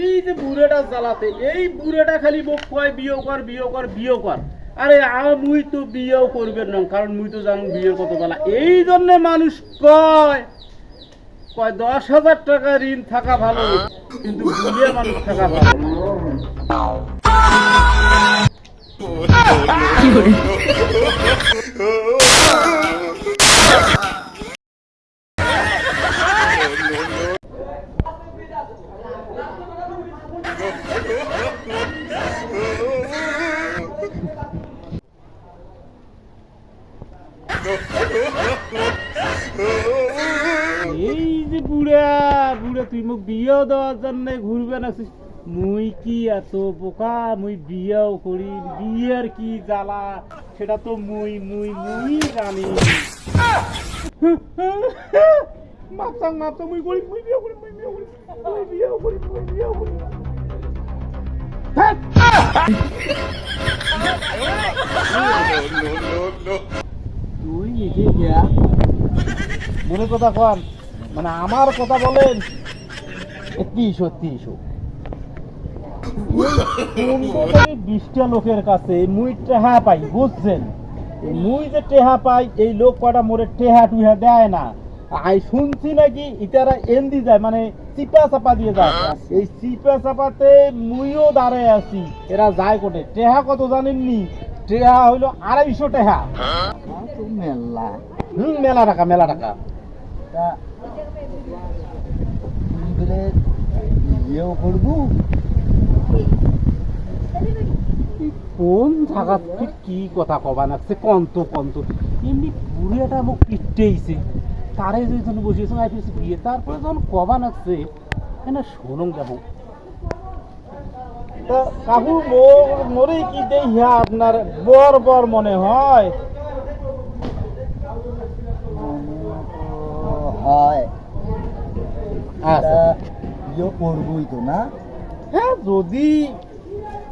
এই যে বুড়েটা জ্বালাতে, এই বুড়েটা খালি মোক কয় বিয়ে কর বিয়ে কর বিয়ে কর। আরে মুই তো বিয়েও করবেন না, কারণ মুই তো জানো বিয়ের কত জ্বালা। এই জন্য মানুষ কয় কয় 10,000 টাকা ঋণ থাকা ভালো, কিন্তু বুড়ে মানুষ থাকা ভালো না। এই যে বুড়া বুড়া, তুই মোক বিয়েও দেওয়ার জন্য ঘুরবে না। মুই কি এত বোকা? মুই বিয়েও করি, বিয়ের কি জ্বালা সেটা তো মুই মুই মুই জানি। মাপতাম মাপতাম মুই করি, মুই বিয়ে করি, মুই বিয়ে করি, মুই বিয়েও করি, মুই বিয়েও করি। তুই নিজে গিয়া মনে কথা কন, মানে আমার কথা বলেন 20টা লোকের কাছে মুই টেহা পাই, বুঝছেন? মুই যে টেহা পাই, এই লোক কটা মোরে টেহা টুহা দেয় না। আই শুনছি নাকি ইতারা এন্দি যায়, মানে চিপা চাপা দিয়ে যায়। এই চিপা চাপাতে মুইও দাঁড়ায় আছি, এরা যায় কোটে। টেহা কত জানেননি? টেহা হইলো 250 টেহা। মেলা মেলা টাকা, মেলা টাকা। কোন জায়গা কি কথা কবা নাকছে কন্ত কন্ত, এমনি বুড়িয়াটা মোক পিটেইছে, তারে যখন বসিয়েছে বিয়ে, তারপরে যখন কবা নাকছে না শোনং যাবো। কাকু মোরে কি দেখিয়া আপনার বর বর মনে হয়? হয় বিয়ে করবই তো না? হ্যাঁ, যদি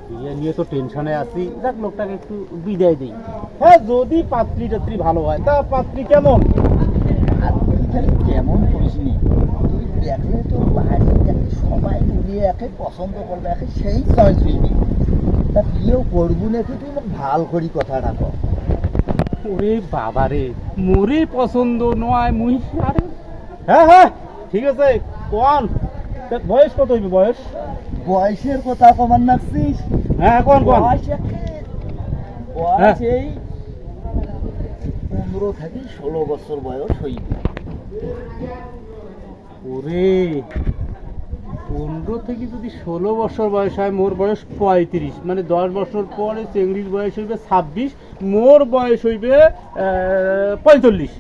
বিয়ে নিয়ে তো টেনশনে আছি, যাক লোকটাকে একটু বিদায় দিই। হ্যাঁ, যদি পাত্রী টাত্রী ভালো হয়। তা পাত্রী কেমন? কেমন করিসনি, তুই দেখলে তো বাইরে সবাই মিলিয়ে একে পছন্দ করবে, একে সেই চয়েস হইবি। তা বিয়েও করবো নাকি তুই মোক ভাল করি কথাটা কর। ওরে বাবারে, মোরে পছন্দ নয় মুই। আরে হ্যাঁ হ্যাঁ ঠিক আছে, কোন বয়স কত হইবে? বয়স বয়সের কথা কমান নাকছিস? হ্যাঁ কোন কোন? বয়স এই 15 থেকে 16 বছর বয়স হইবে। ওরে 15 থেকে যদি 16 বছর বয়স হয়, মোর বয়স 35, মানে 10 বছর পরে চেংড়ির বয়স হইবে 26, মোর বয়স হইবে 45।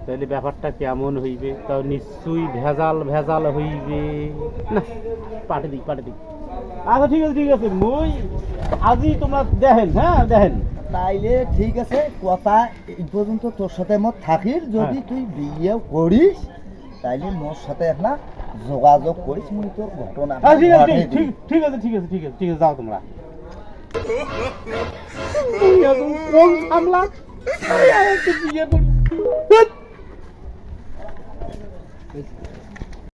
তাহলে ব্যাপারটা কেমন হইবে? তাও নিশ্চয়ই ভেজাল ভেজাল হইবে না। পাঠে দিই পাঠে দিই। আচ্ছা ঠিক আছে ঠিক আছে, মুই আজই তোমরা দেখেন। হ্যাঁ দেখেন, তাইলে ঠিক আছে, কথা এই পর্যন্ত তোর সাথে মোর থাকির। যদি তুই বিয়ে করিস তাইলে মোর সাথে একটা যোগাযোগ করিস, মুই তোর ঘটনা। ঠিক আছে ঠিক আছে ঠিক আছে ঠিক আছে ঠিক আছে, যাও তোমরা। কোন সামলা বিয়ে করি।